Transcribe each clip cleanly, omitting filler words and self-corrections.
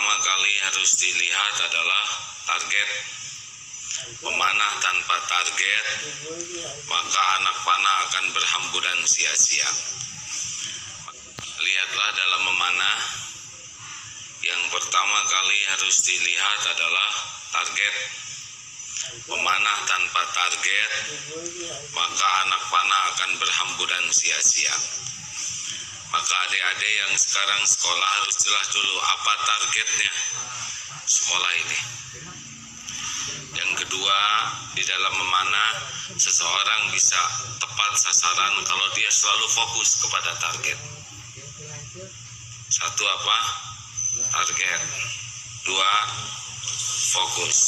pertama kali harus dilihat adalah target. Memanah tanpa target, maka anak panah akan berhamburan sia-sia. Lihatlah dalam memanah, yang pertama kali harus dilihat adalah target. Memanah tanpa target, maka anak panah akan berhamburan sia-sia. Maka adik-adik yang sekarang sekolah harus jelas dulu apa targetnya sekolah ini. Yang kedua, di dalam memanah seseorang bisa tepat sasaran kalau dia selalu fokus kepada target. Satu apa? Target. Dua, fokus.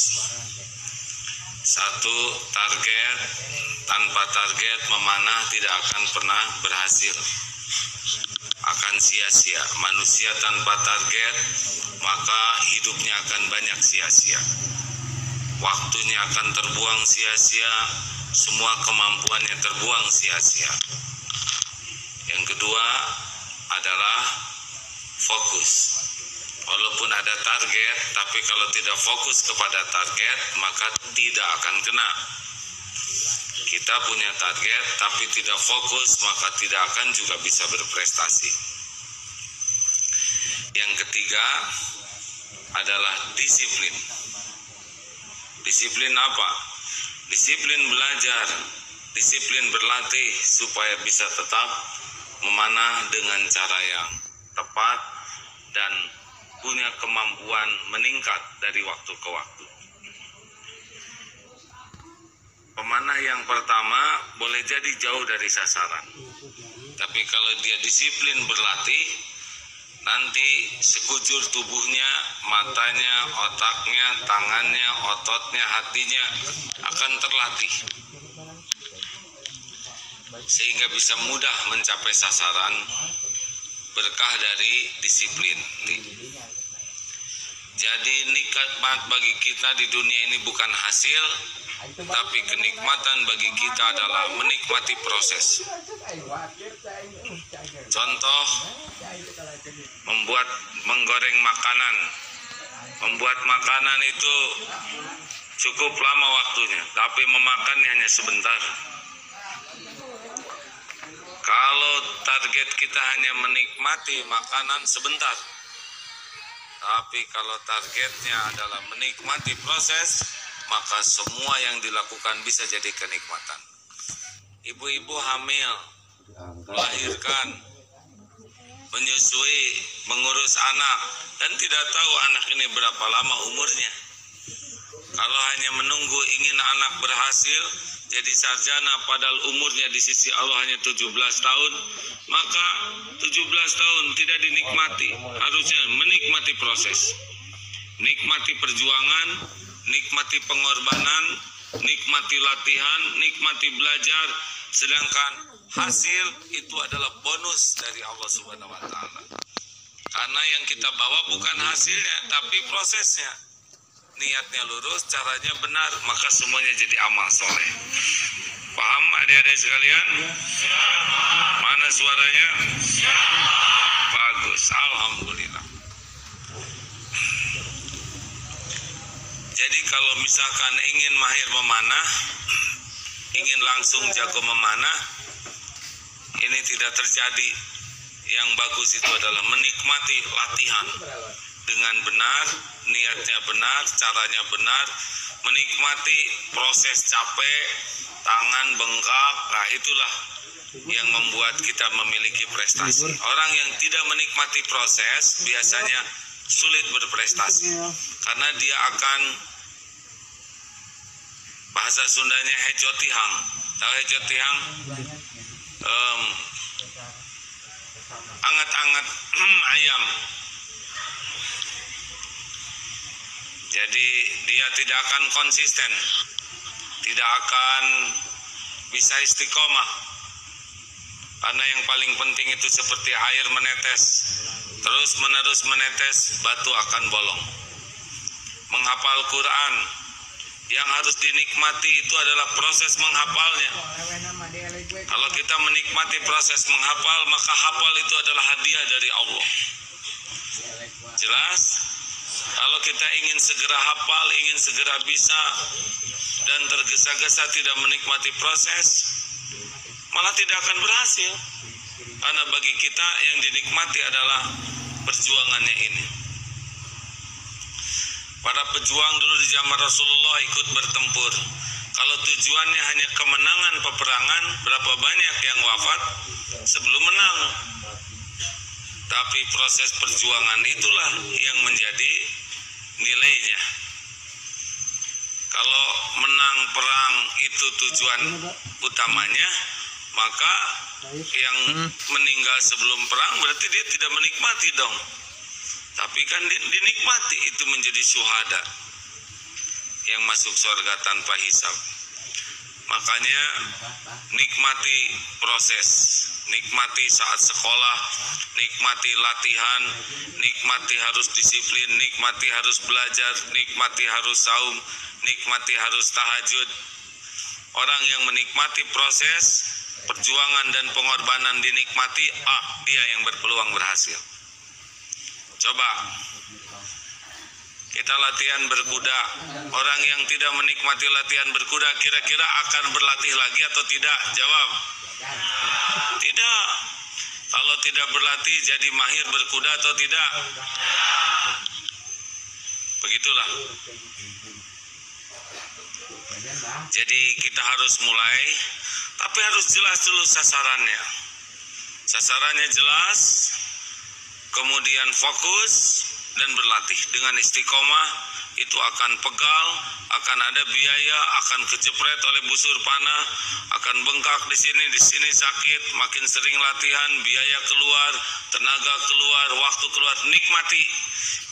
Satu, target. Tanpa target memanah tidak akan pernah berhasil, akan sia-sia. Manusia tanpa target maka hidupnya akan banyak sia-sia, waktunya akan terbuang sia-sia, semua kemampuannya terbuang sia-sia. Yang kedua adalah fokus. Walaupun ada target, tapi kalau tidak fokus kepada target, maka tidak akan kena. Kita punya target, tapi tidak fokus, maka tidak akan juga bisa berprestasi. Yang ketiga adalah disiplin. Disiplin apa? Disiplin belajar, disiplin berlatih supaya bisa tetap memanah dengan cara yang tepat dan punya kemampuan meningkat dari waktu ke waktu. Pemanah yang pertama boleh jadi jauh dari sasaran, tapi kalau dia disiplin berlatih, nanti sekujur tubuhnya, matanya, otaknya, tangannya, ototnya, hatinya akan terlatih sehingga bisa mudah mencapai sasaran berkah dari disiplin. Jadi nikmat bagi kita di dunia ini bukan hasil, tapi kenikmatan bagi kita adalah menikmati proses. Contoh, menggoreng makanan. Membuat makanan itu cukup lama waktunya, tapi memakannya hanya sebentar. Kalau target kita hanya menikmati makanan sebentar, tapi kalau targetnya adalah menikmati proses, maka semua yang dilakukan bisa jadi kenikmatan. Ibu-ibu hamil, melahirkan, menyusui, mengurus anak, dan tidak tahu anak ini berapa lama umurnya. Kalau hanya menunggu ingin anak berhasil jadi sarjana padahal umurnya di sisi Allah hanya 17 tahun, maka 17 tahun tidak dinikmati. Harusnya menikmati proses, nikmati perjuangan, nikmati pengorbanan, nikmati latihan, nikmati belajar, sedangkan hasil itu adalah bonus dari Allah Subhanahu wa taala. Karena yang kita bawa bukan hasilnya, tapi prosesnya. Niatnya lurus, caranya benar, maka semuanya jadi amal soleh. Paham adik-adik sekalian? Mana suaranya? Bagus, alhamdulillah. Jadi kalau misalkan ingin mahir memanah, ingin langsung jago memanah, ini tidak terjadi. Yang bagus itu adalah menikmati latihan dengan benar, niatnya benar, caranya benar, menikmati proses capek, tangan bengkak. Nah, itulah yang membuat kita memiliki prestasi. Orang yang tidak menikmati proses biasanya sulit berprestasi, karena dia akan, bahasa Sundanya hejotihang. Tahu hejotihang? Anget-anget ayam. Jadi dia tidak akan konsisten, tidak akan bisa istiqomah. Karena yang paling penting itu seperti air menetes, terus menerus menetes, batu akan bolong. Menghafal Quran, yang harus dinikmati itu adalah proses menghafalnya. Kalau kita menikmati proses menghafal, maka hafal itu adalah hadiah dari Allah. Jelas? Kalau kita ingin segera hafal, ingin segera bisa, dan tergesa-gesa tidak menikmati proses, malah tidak akan berhasil. Karena bagi kita yang dinikmati adalah perjuangannya ini. Para pejuang dulu di zaman Rasulullah ikut bertempur. Kalau tujuannya hanya kemenangan peperangan, berapa banyak yang wafat sebelum menang. Tapi proses perjuangan itulah yang menjadi nilainya. Kalau menang perang itu tujuan utamanya, maka yang meninggal sebelum perang berarti dia tidak menikmati dong. Tapi kan dinikmati, itu menjadi syuhada yang masuk surga tanpa hisab. Makanya nikmati proses, nikmati saat sekolah, nikmati latihan, nikmati harus disiplin, nikmati harus belajar, nikmati harus saum, nikmati harus tahajud. Orang yang menikmati proses, perjuangan dan pengorbanan dinikmati, dia yang berpeluang berhasil. Coba kita latihan berkuda. Orang yang tidak menikmati latihan berkuda kira-kira akan berlatih lagi atau tidak? Jawab. Tidak. Kalau tidak berlatih jadi mahir berkuda atau tidak? Begitulah. Jadi kita harus mulai, tapi harus jelas dulu sasarannya. Sasarannya jelas, kemudian fokus dan berlatih dengan istiqomah. Itu akan pegal, akan ada biaya, akan kejepret oleh busur panah, akan bengkak di sini sakit. Makin sering latihan, biaya keluar, tenaga keluar, waktu keluar. Nikmati.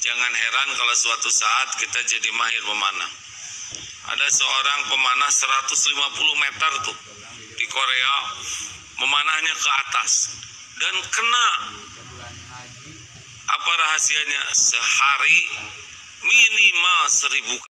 Jangan heran kalau suatu saat kita jadi mahir memanah. Ada seorang pemanah 150 meter tuh di Korea, memanahnya ke atas dan kena. Apa rahasianya? Sehari minimal 1000